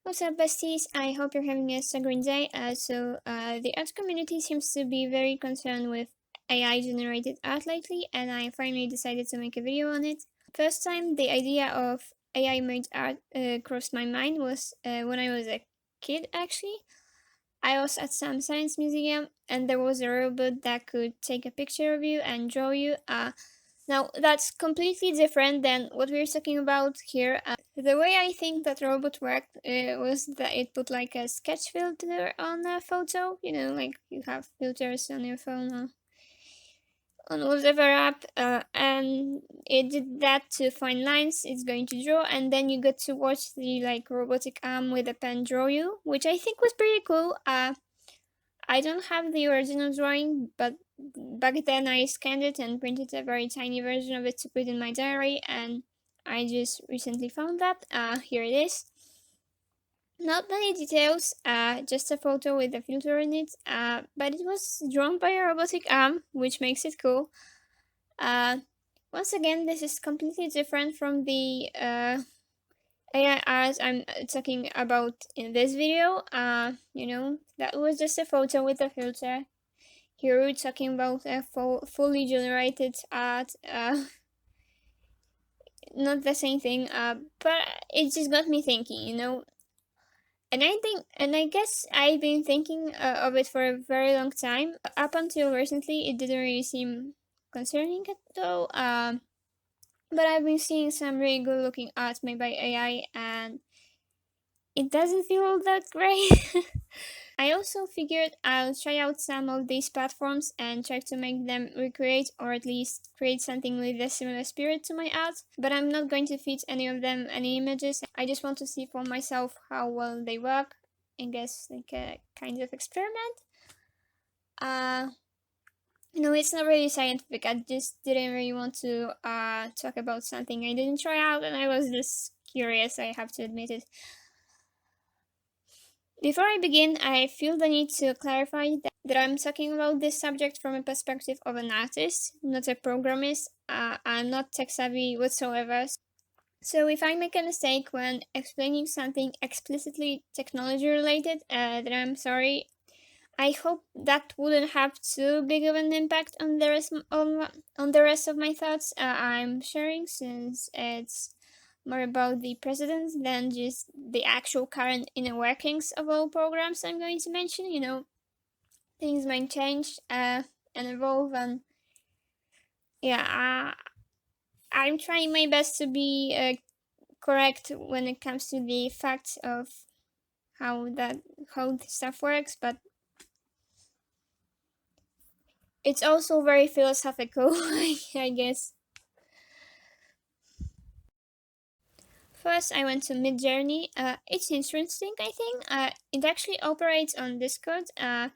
What's up, besties? I hope you're having a great day. The art community seems to be very concerned with AI generated art lately, and I finally decided to make a video on it. First time the idea of AI made art crossed my mind was when I was a kid, actually. I was at some science museum, and there was a robot that could take a picture of you and draw you. Now, that's completely different than what we're talking about here. The way I think that robot worked was that it put like a sketch filter on a photo. You know, like you have filters on your phone or on whatever app, and it did that to find lines it's going to draw, and then you get to watch the like robotic arm with a pen draw you, which I think was pretty cool. I don't have the original drawing, but back then I scanned it and printed a very tiny version of it to put in my diary, and I just recently found that. Here it is. Not many details, just a photo with a filter in it, but it was drawn by a robotic arm, which makes it cool. Uh, Once again, this is completely different from the AI art I'm talking about in this video. That was just a photo with a filter. Here we're talking about a fully generated art, not the same thing, but it just got me thinking, and I guess I've been thinking of it for a very long time. Up until recently, it didn't really seem concerning at all. But I've been seeing some really good looking art made by AI, and it doesn't feel all that great. I also figured I'll try out some of these platforms and try to make them recreate or at least create something with a similar spirit to my art, but I'm not going to feed any of them any images. I just want to see for myself how well they work. I guess like a kind of experiment. Uh, no, it's not really scientific. I just didn't really want to talk about something I didn't try out, and I was just curious, I have to admit it. Before I begin, I feel the need to clarify that I'm talking about this subject from a perspective of an artist, not a programmist. I'm not tech savvy whatsoever. So if I make a mistake when explaining something explicitly technology related, then I'm sorry. I hope that wouldn't have too big of an impact on the rest of my thoughts I'm sharing, since it's more about the precedents than just the actual current inner workings of all programs I'm going to mention. Things might change and evolve, and yeah, I'm trying my best to be correct when it comes to the facts of how this stuff works, but it's also very philosophical, I guess. First, I went to Midjourney. It's interesting, I think. It actually operates on Discord, and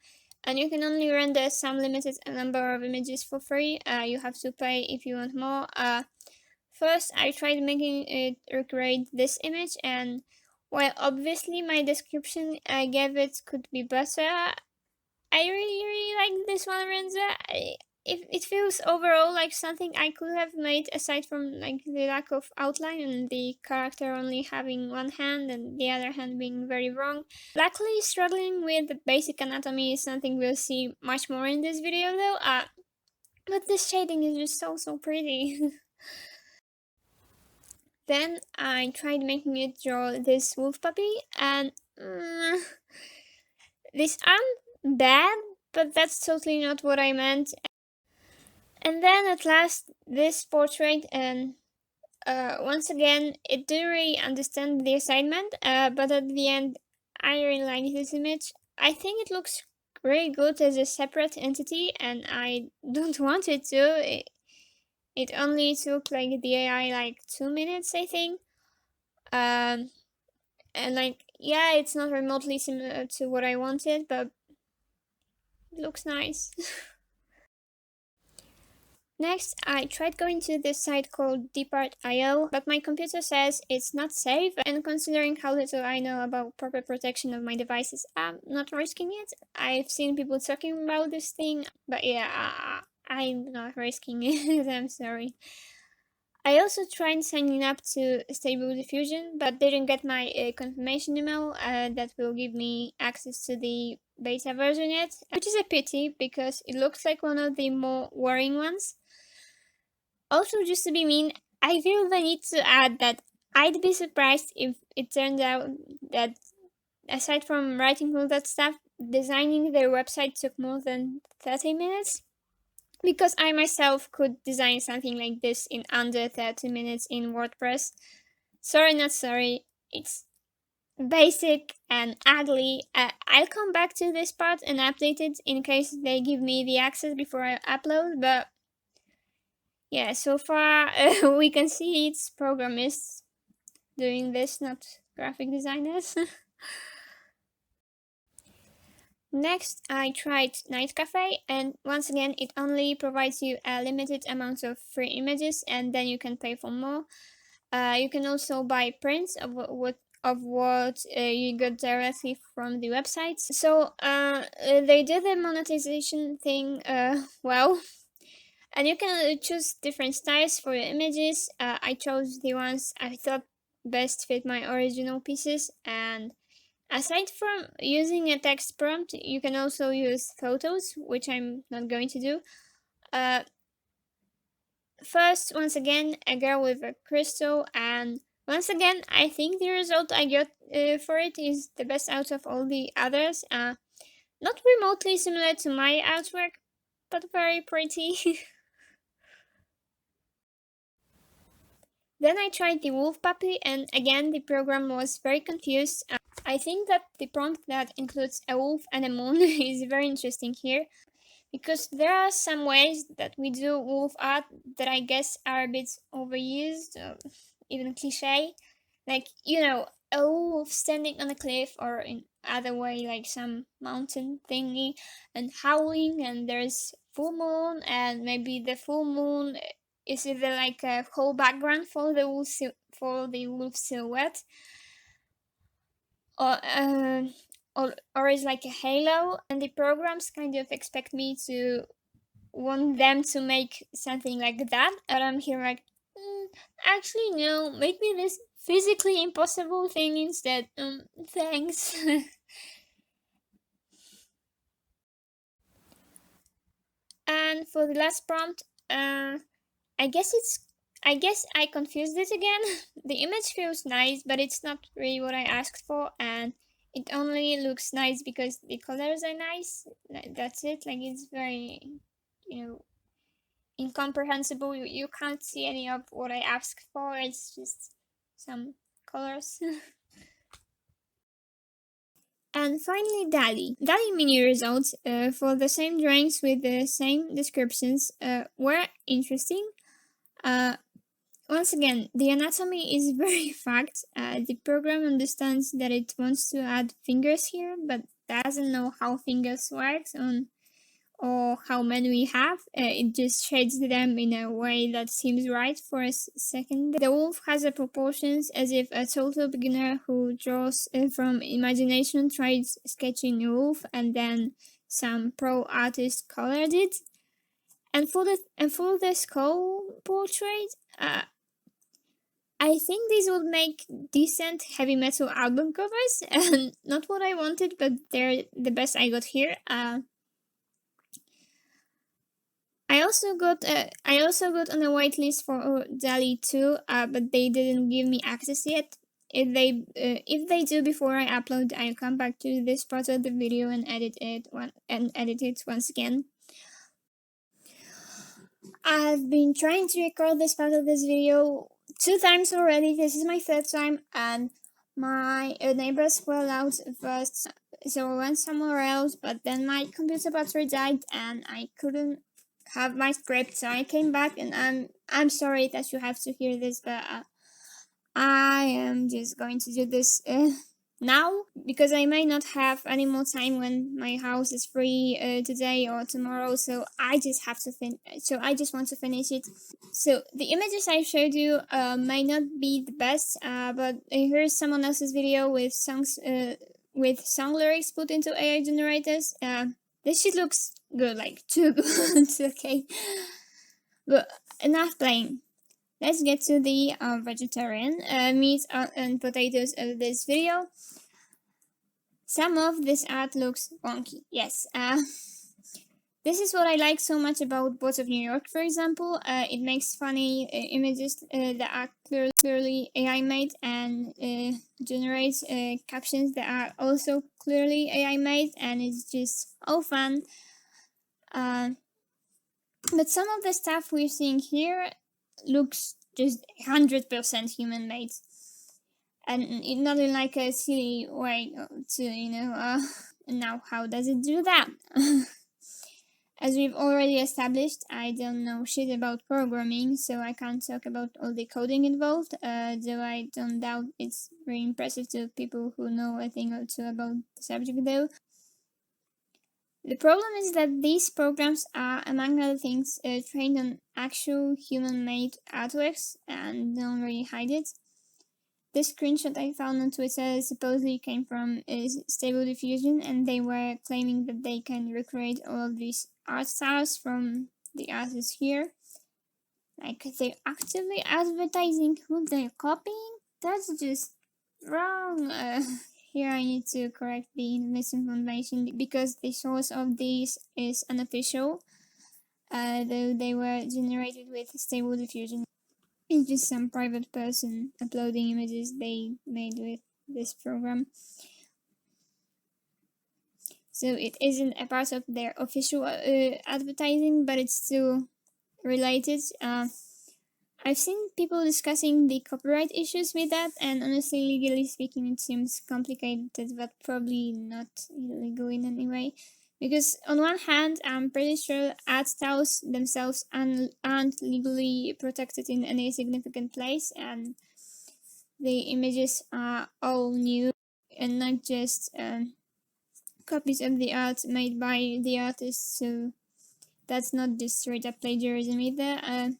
you can only render some limited number of images for free. You have to pay if you want more. First, I tried making it recreate this image, and while obviously my description I gave it could be better, I really, really like this one render. It feels overall like something I could have made, aside from like the lack of outline and the character only having one hand and the other hand being very wrong. Luckily, struggling with the basic anatomy is something we'll see much more in this video though. But this shading is just so pretty. Then I tried making it draw this wolf puppy, and these aren't bad, but that's totally not what I meant. And then at last, this portrait, and once again, it didn't really understand the assignment, but at the end, I really like this image. I think it looks really good as a separate entity, and I don't want it to. It only took like the AI like 2 minutes, I think. Um, and like, yeah, it's not remotely similar to what I wanted, but it looks nice. Next, I tried going to this site called Depart.io, but my computer says it's not safe, and considering how little I know about proper protection of my devices, I'm not risking it. I've seen people talking about this thing, but yeah, I'm not risking it, I'm sorry. I also tried signing up to Stable Diffusion, but didn't get my confirmation email that will give me access to the beta version yet, which is a pity because it looks like one of the more worrying ones. Also, just to be mean, I feel the need to add that I'd be surprised if it turned out that aside from writing all that stuff, designing their website took more than 30 minutes. Because I myself could design something like this in under 30 minutes in WordPress. Sorry, not sorry. It's basic and ugly. I'll come back to this part and update it in case they give me the access before I upload, but yeah, so far we can see it's programists doing this, not graphic designers. Next, I tried Night Cafe, and once again, it only provides you a limited amount of free images, and then you can pay for more. You can also buy prints of what you got directly from the website. So they did the monetization thing well, and you can choose different styles for your images. I chose the ones I thought best fit my original pieces, and aside from using a text prompt, you can also use photos, which I'm not going to do. Uh, First, once again, a girl with a crystal, and once again, I think the result I got for it is the best out of all the others. Not remotely similar to my artwork, but very pretty. Then I tried the wolf puppy, and again, the program was very confused. I think that the prompt that includes a wolf and a moon is very interesting here, because there are some ways that we do wolf art that I guess are a bit overused, even cliche. Like, a wolf standing on a cliff or in other way, like some mountain thingy, and howling, and there's full moon, and maybe the full moon is either like a whole background for the wolf silhouette, or or is like a halo, and the programs kind of expect me to want them to make something like that, and I'm here like, actually no, make me this physically impossible thing instead. Thanks. And for the last prompt, I guess it's I guess I confused it again. The image feels nice, but it's not really what I asked for, and it only looks nice because the colors are nice. That's it. Like, it's very, you know, incomprehensible. You can't see any of what I asked for. It's just some colors. And finally, DALI. DALI mini results for the same drawings with the same descriptions were interesting. Uh, Once again, the anatomy is very fact. The program understands that it wants to add fingers here, but doesn't know how fingers works on or how many we have. It just shades them in a way that seems right for a second. The wolf has a proportions as if a total beginner who draws from imagination tried sketching a wolf and then some pro artist colored it. And for the skull portrait, I think these would make decent heavy metal album covers, and not what I wanted, but they're the best I got here. I also got on a waitlist for DALI 2, but they didn't give me access yet. If they do before I upload, I'll come back to this part of the video and edit it once again. I've been trying to record this part of this video 2 times already. This is my third time, and my neighbors were loud first, so I went somewhere else, but then my computer battery died and I couldn't have my script, so I came back, and I'm sorry that you have to hear this, but I am just going to do this now, because I may not have any more time when my house is free today or tomorrow, so I just want to finish it. So the images I showed you may not be the best, but here's someone else's video with with song lyrics put into AI generators. This shit looks good, like too good. Okay, but enough playing. let's get to the vegetarian meat and potatoes of this video. Some of this art looks wonky, yes. This is what I like so much about Boats of New York, for example. It makes funny images that are clearly AI made, and generates captions that are also clearly AI made, and it's just all fun. But some of the stuff we're seeing here looks just 100% human made. And not in like a silly way to, now how does it do that? As we've already established, I don't know shit about programming, so I can't talk about all the coding involved, though I don't doubt it's very impressive to people who know a thing or two about the subject though. The problem is that these programs are, among other things, trained on actual human-made artworks and don't really hide it. This screenshot I found on Twitter supposedly came from Stable Diffusion, and they were claiming that they can recreate all of these art styles from the artists here. Like, they're actively advertising who they're copying? That's just wrong. Here I need to correct the misinformation because the source of these is unofficial, though they were generated with Stable Diffusion. It's just some private person uploading images they made with this program. So it isn't a part of their official advertising, but it's still related. I've seen people discussing the copyright issues with that, and honestly, legally speaking, it seems complicated, but probably not illegal in any way. Because on one hand, I'm pretty sure art styles themselves aren't legally protected in any significant place, and the images are all new and not just copies of the art made by the artist, so that's not just straight up plagiarism either.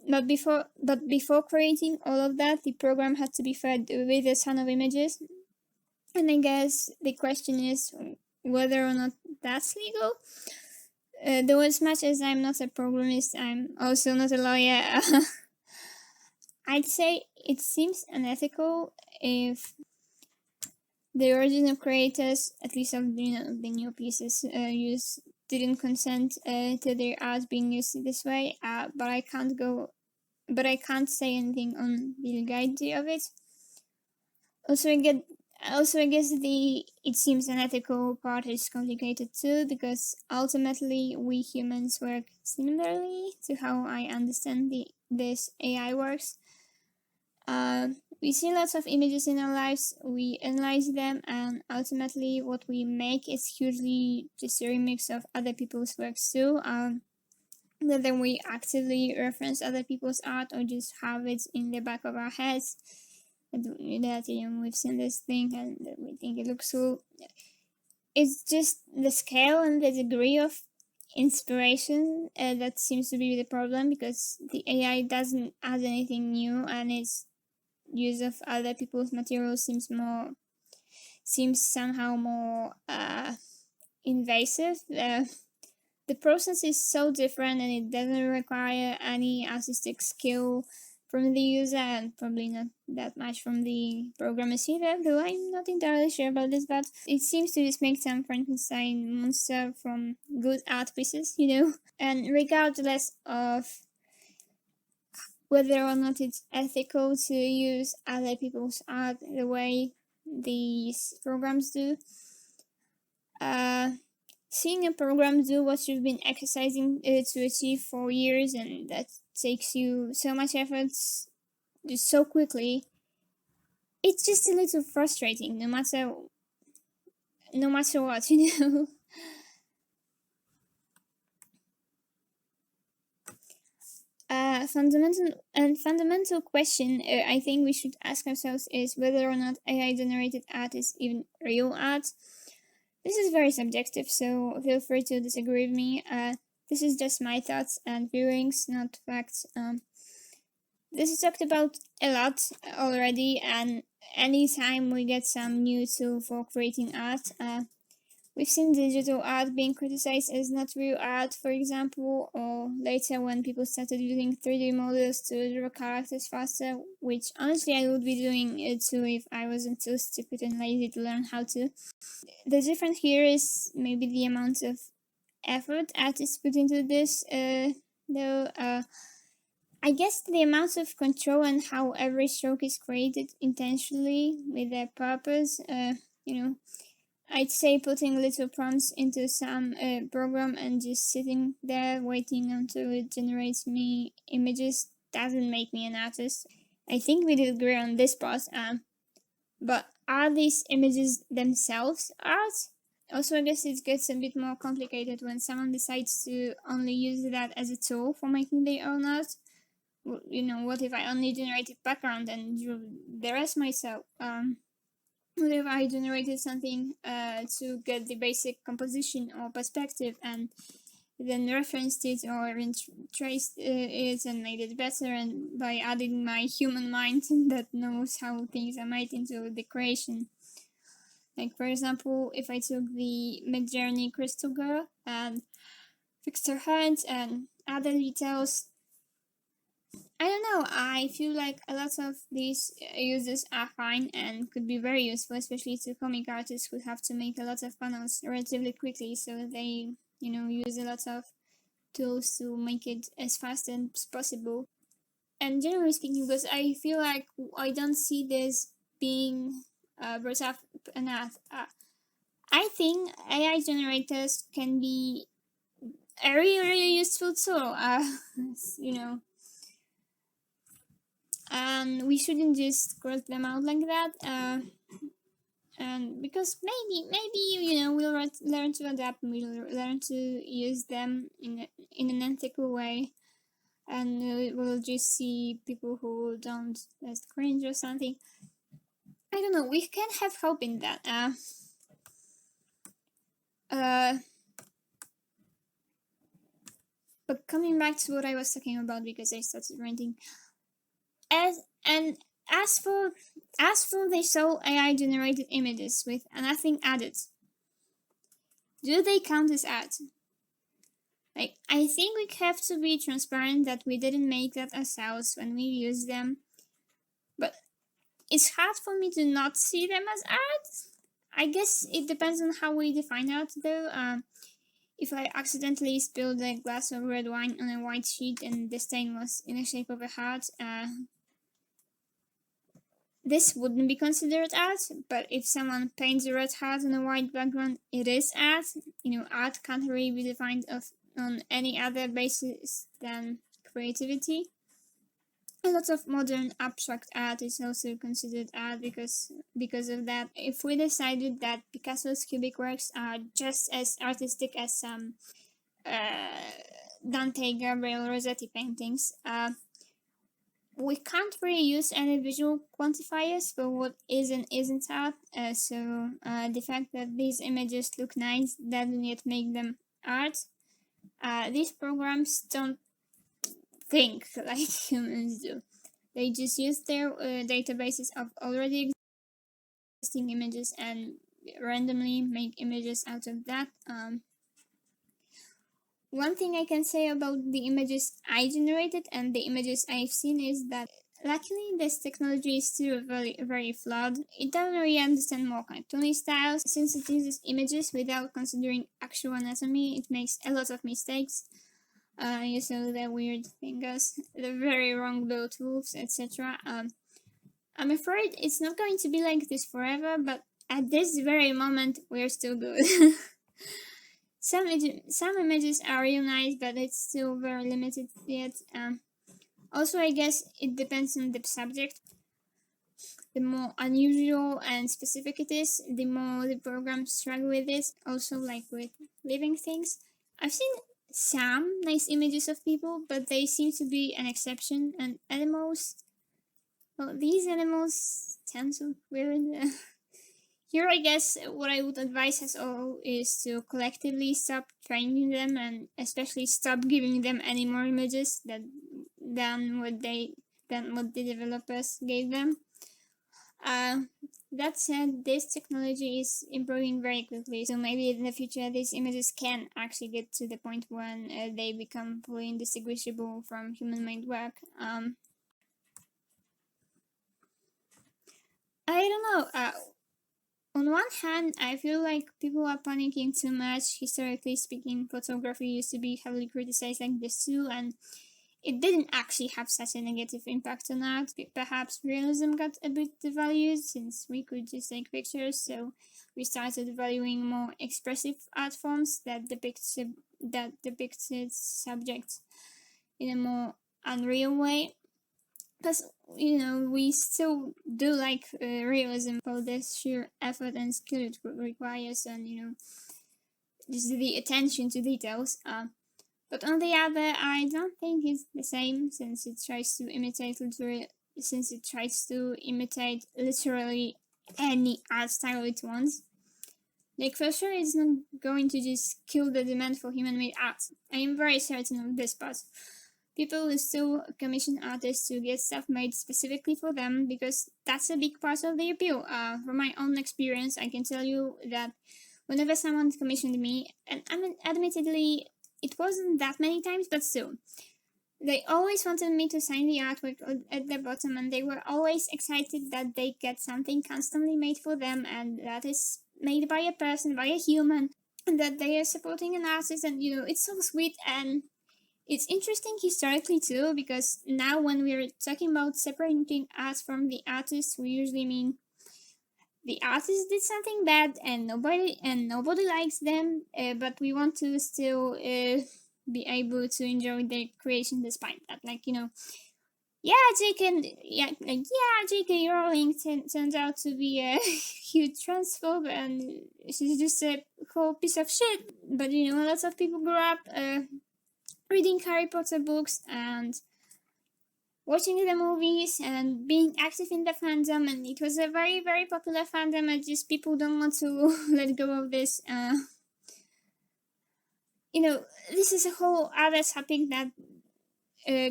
But before creating all of that, the program had to be fed with a ton of images, and I guess the question is whether or not that's legal. Though as much as I'm not a programmist, I'm also not a lawyer. I'd say it seems unethical if the original creators, at least of the new pieces, didn't consent to their art being used this way. But I can't say anything on the legality of it. Also, I guess the it seems unethical part is complicated too, because ultimately we humans work similarly to how I understand this AI works. We see lots of images in our lives, we analyze them, and ultimately what we make is hugely just a remix of other people's works too. Whether we actively reference other people's art or just have it in the back of our heads, that we've seen this thing and we think it looks cool. It's just the scale and the degree of inspiration that seems to be the problem, because the AI doesn't add anything new, and its use of other people's materials seems somehow more invasive. The process is so different, and it doesn't require any artistic skill from the user, and probably not that much from the programmers either, though I'm not entirely sure about this, but it seems to just make some Frankenstein monster from good art pieces, And regardless of whether or not it's ethical to use other people's art the way these programs do, seeing a program do what you've been exercising to achieve for years, and that takes you so much effort just so quickly, it's just a little frustrating, no matter what, fundamental question I think we should ask ourselves is whether or not AI generated art is even real art. This is very subjective, so feel free to disagree with me. This is just my thoughts and feelings, not facts. This is talked about a lot already, and anytime we get some new tool for creating art, We've seen digital art being criticized as not real art, for example, or later when people started using 3D models to draw characters faster, which honestly I would be doing it too if I wasn't too stupid and lazy to learn how to. The difference here is maybe the amount of effort artists put into this, though. I guess the amount of control and how every stroke is created intentionally with a purpose, you know, I'd say putting little prompts into some program and just sitting there waiting until it generates me images doesn't make me an artist. I think we did agree on this part, but are these images themselves art? Also, I guess it gets a bit more complicated when someone decides to only use that as a tool for making their own art. What if I only generated background and drew the rest myself? What if I generated something to get the basic composition or perspective and then referenced it or traced it and made it better, and by adding my human mind that knows how things are made into the creation. Like, for example, if I took the Midjourney Crystal Girl and fixed her hands and other details, I don't know, I feel like a lot of these uses are fine and could be very useful, especially to comic artists who have to make a lot of panels relatively quickly, so they, use a lot of tools to make it as fast as possible. And generally speaking, because I feel like I don't see this being brought up enough, I think AI generators can be a really, really useful tool, you know, and we shouldn't just cross them out like that. And because maybe we'll learn to adapt, and we'll learn to use them in an ethical way, and we'll just see people who don't as cringe or something. I don't know. We can have hope in that. Uh, but coming back to what I was talking about, because I started ranting. As for they saw AI generated images with nothing added, do they count as art? Like, I think we have to be transparent that we didn't make that ourselves when we use them, but it's hard for me to not see them as art. I guess it depends on how we define art, though. If I accidentally spilled a glass of red wine on a white sheet and the stain was in the shape of a heart, this wouldn't be considered art. But if someone paints a red heart on a white background, it is art. Art can't really be defined on any other basis than creativity. A lot of modern abstract art is also considered art because of that. If we decided that Picasso's cubic works are just as artistic as some Dante, Gabriel, Rossetti paintings, we can't really use any visual quantifiers for what is and isn't art. So the fact that these images look nice doesn't yet make them art. These programs don't think like humans do. They just use their databases of already existing images and randomly make images out of that. One thing I can say about the images I generated and the images I've seen is that luckily this technology is still very, very flawed. It doesn't really understand more cartoony styles. Since it uses images without considering actual anatomy, it makes a lot of mistakes. You saw the weird fingers, the very wrong build moves, etc. I'm afraid it's not going to be like this forever, but at this very moment, we're still good. Some images are real nice, but it's still very limited yet. Also, I guess it depends on the subject. The more unusual and specific it is, the more the programs struggle with it. Also, like with living things. I've seen some nice images of people, but they seem to be an exception. And animals, well, these animals tend to weird. Here, I guess what I would advise us all is to collectively stop training them and especially stop giving them any more images than what the developers gave them. That said, this technology is improving very quickly, so maybe in the future these images can actually get to the point when they become fully indistinguishable from human-made work. I don't know. On one hand, I feel like people are panicking too much. Historically speaking, photography used to be heavily criticized like this too, and it didn't actually have such a negative impact on art. Perhaps realism got a bit devalued since we could just take pictures, so we started valuing more expressive art forms that depicted subjects in a more unreal way. Because we still do like realism for the sheer effort and skill it requires, and just the attention to details. But on the other, I don't think it's the same since it tries to imitate literally any art style it wants. Like for sure, it's not going to just kill the demand for human-made art. I am very certain of this part. People will still commission artists to get stuff made specifically for them because that's a big part of the appeal. From my own experience, I can tell you that whenever someone commissioned me, and I mean, admittedly, it wasn't that many times, but still, they always wanted me to sign the artwork at the bottom, and they were always excited that they get something constantly made for them, and that is made by a person, by a human, and that they are supporting an artist, and it's so sweet. And it's interesting historically too, because now when we're talking about separating art from the artist, we usually mean the artist did something bad and nobody likes them, but we want to still be able to enjoy their creation despite that. Like J.K. Rowling turns out to be a huge transphobe, and she's just a whole piece of shit. But lots of people grew up reading Harry Potter books and watching the movies and being active in the fandom, and it was a very, very popular fandom, and just people don't want to let go of this. This is a whole other topic that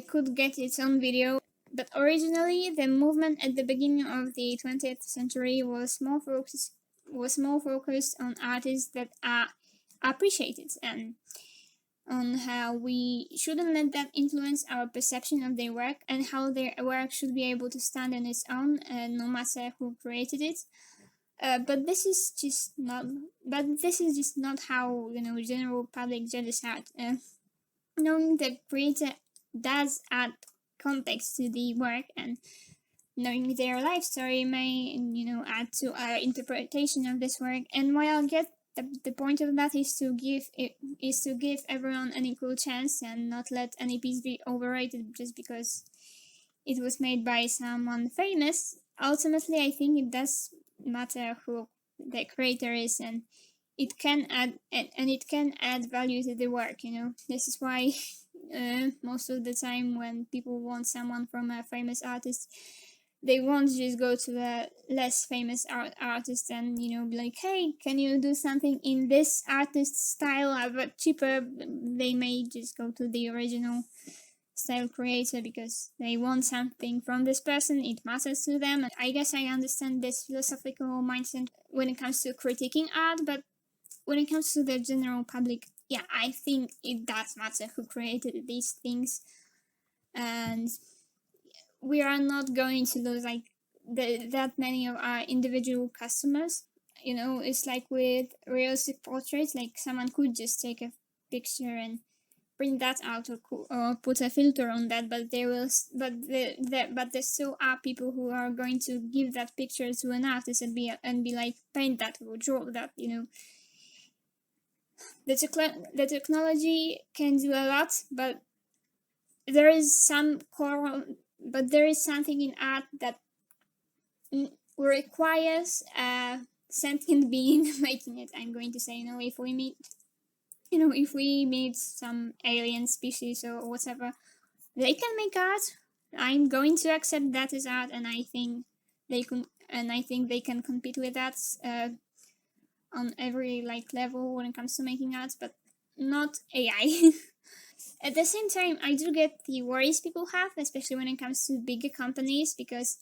could get its own video. But originally, the movement at the beginning of the 20th century was more focused on artists that are appreciated and on how we shouldn't let that influence our perception of their work, and how their work should be able to stand on its own, no matter who created it. But this is just not. But this is just not how general public judges art. Knowing the creator does add context to the work, and knowing their life story may add to our interpretation of this work. And while I get the point of that is to give everyone an equal chance and not let any piece be overrated just because it was made by someone famous. Ultimately, I think it does matter who the creator is, and it can add value to the work. This is why most of the time when people want someone from a famous artist, they won't just go to a less famous artist and be like, hey, can you do something in this artist's style but cheaper? They may just go to the original style creator because they want something from this person. It matters to them. I guess I understand this philosophical mindset when it comes to critiquing art, but when it comes to the general public, yeah, I think it does matter who created these things, and we are not going to lose like that many of our individual customers. It's like with realistic portraits, like someone could just take a picture and print that out, or put a filter on that, but there still are people who are going to give that picture to an artist and be like, paint that or draw that. The technology can do a lot, but there is something in art that requires a sentient being making it. I'm going to say, if we meet some alien species or whatever, they can make art. I'm going to accept that as art, and I think they can compete with that on every level when it comes to making art, but not AI. At the same time, I do get the worries people have, especially when it comes to bigger companies, because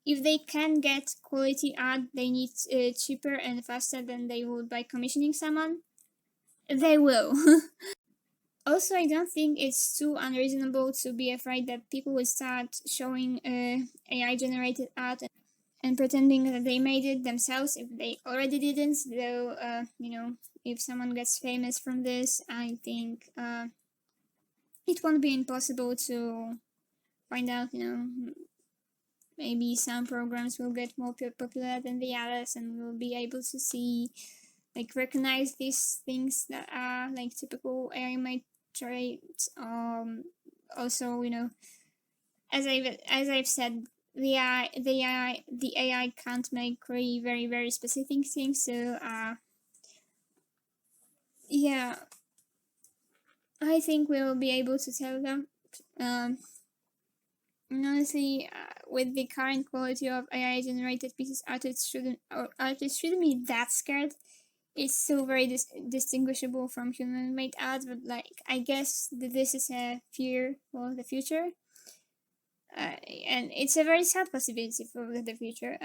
if they can get quality art, they need cheaper and faster than they would by commissioning someone. They will. Also, I don't think it's too unreasonable to be afraid that people will start showing AI generated art and pretending that they made it themselves if they already didn't. Though, if someone gets famous from this, I think it won't be impossible to find out, maybe some programs will get more popular than the others and we'll be able to see, like, recognize these things that are like typical AI made traits. Also, as I've said, the AI can't make very very very specific things. So yeah, I think we will be able to tell them. And honestly, with the current quality of AI generated pieces, artists shouldn't be that scared. It's still very distinguishable from human made art, but like I guess that this is a fear for the future. And it's a very sad possibility for the future.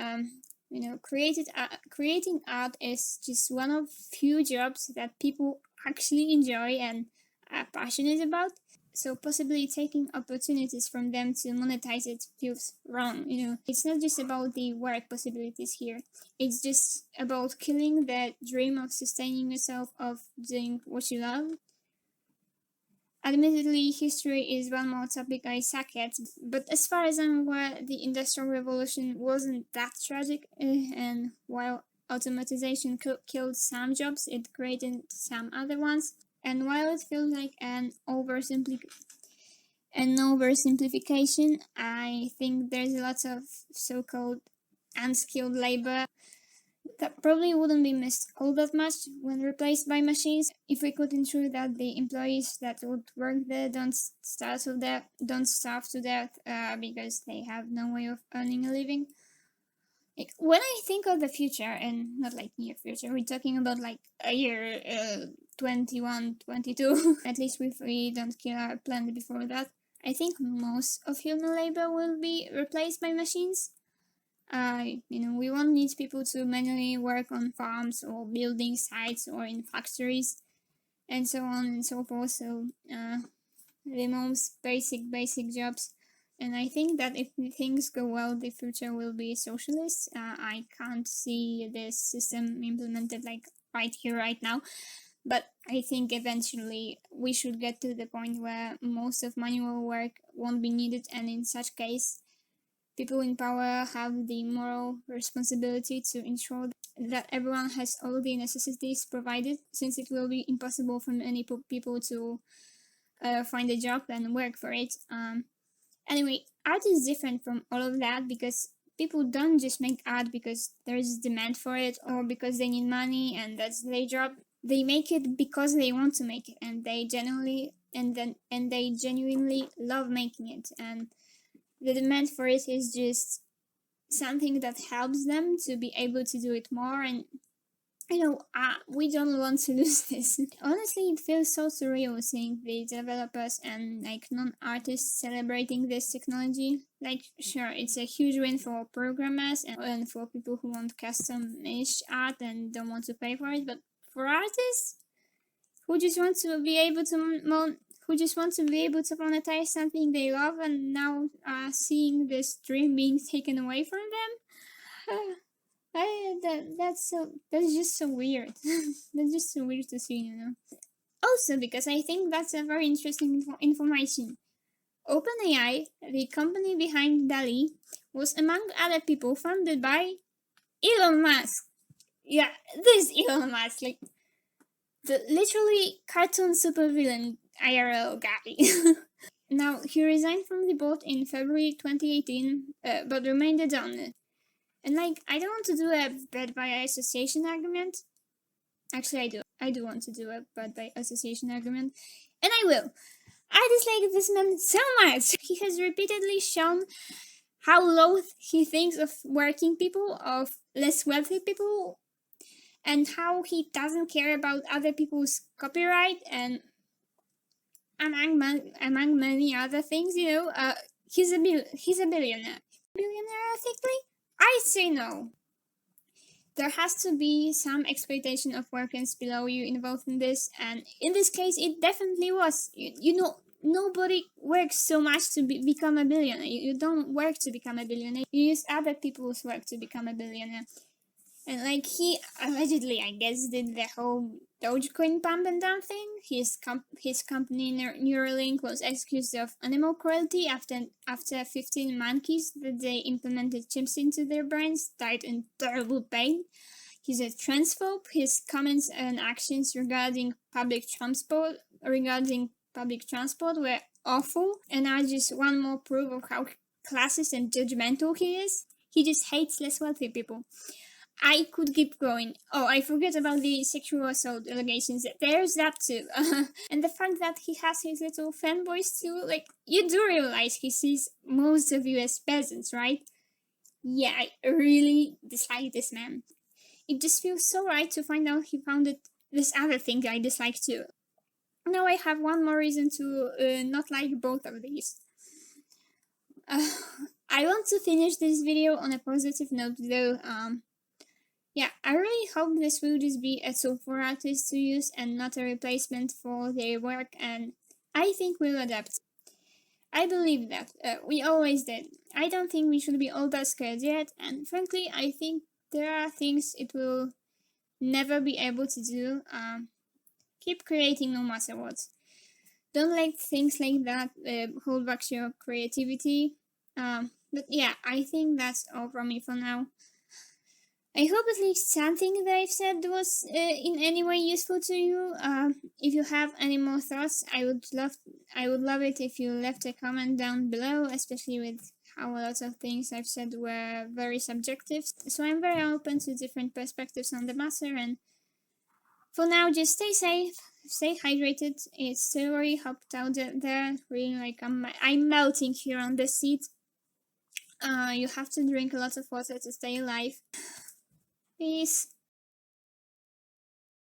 Creating art is just one of few jobs that people actually enjoy and are passionate about. So possibly taking opportunities from them to monetize it feels wrong. It's not just about the work possibilities here. It's just about killing the dream of sustaining yourself, of doing what you love. Admittedly, history is one more topic I suck at, but as far as I'm aware, the Industrial Revolution wasn't that tragic, and while automatization killed some jobs, it created some other ones. And while it feels like an oversimplification, I think there's a lot of so-called unskilled labor that probably wouldn't be missed all that much when replaced by machines if we could ensure that the employees that would work there don't starve to death because they have no way of earning a living. Like, when I think of the future, and not like near future, we're talking about like a year 21, 22. At least if we don't kill our planet before that, I think most of human labor will be replaced by machines. We won't need people to manually work on farms or building sites or in factories and so on and so forth. So the most basic jobs. And I think that if things go well, the future will be socialist. I can't see this system implemented like right here, right now. But I think eventually we should get to the point where most of manual work won't be needed, and in such case, people in power have the moral responsibility to ensure that everyone has all the necessities provided, since it will be impossible for many people to find a job and work for it. Anyway, art is different from all of that because people don't just make art because there's demand for it or because they need money and that's their job. They make it because they want to make it, and they genuinely love making it, and the demand for it is just something that helps them to be able to do it more. And we don't want to lose this. Honestly, it feels so surreal seeing the developers and like non-artists celebrating this technology. Like, sure, it's a huge win for programmers and for people who want custom-ish art and don't want to pay for it, but for artists who just want to be able to monetize something they love, and now seeing this dream being taken away from them. That's just so weird. That's just so weird to see. Also, because I think that's a very interesting information. OpenAI, the company behind DALI, was among other people funded by Elon Musk. Yeah, this Elon Musk, like the literally cartoon supervillain IRL guy. Now, he resigned from the board in February 2018, but remained on. And like, I don't want to do a bad by association argument. Actually, I do. I do want to do a bad by association argument, and I will. I dislike this man so much. He has repeatedly shown how loath he thinks of working people, of less wealthy people, and how he doesn't care about other people's copyright, and among many other things. He's a billionaire. billionaire ethically? I say no. There has to be some exploitation of workers below you involved in this, and in this case, it definitely was. You know, nobody works so much to become a billionaire. You don't work to become a billionaire. You use other people's work to become a billionaire. And like he allegedly, I guess, did the whole Dogecoin pump and dump thing. His company Neuralink was accused of animal cruelty after 15 monkeys that they implemented chips into their brains died in terrible pain. He's a transphobe. His comments and actions regarding public transport were awful and are just one more proof of how classist and judgmental he is. He just hates less wealthy people. I could keep going. Oh, I forget about the sexual assault allegations. There's that too. And the fact that he has his little fanboys too. Like, you do realize he sees most of you as peasants, right? Yeah, I really dislike this man. It just feels so right to find out he founded this other thing I dislike too. Now I have one more reason to not like both of these. I want to finish this video on a positive note though. Yeah, I really hope this will just be a tool for artists to use and not a replacement for their work, and I think we'll adapt. I believe that. We always did. I don't think we should be all that scared yet, and frankly, I think there are things it will never be able to do. Keep creating no matter what. Don't let things like that hold back your creativity. But yeah, I think that's all from me for now. I hope at least something that I've said was in any way useful to you. If you have any more thoughts, I would love it if you left a comment down below, especially with how a lot of things I've said were very subjective. So I'm very open to different perspectives on the matter. And for now, just stay safe, stay hydrated. It's still very hot out there. Really, like I'm melting here on the seat. You have to drink a lot of water to stay alive. Peace.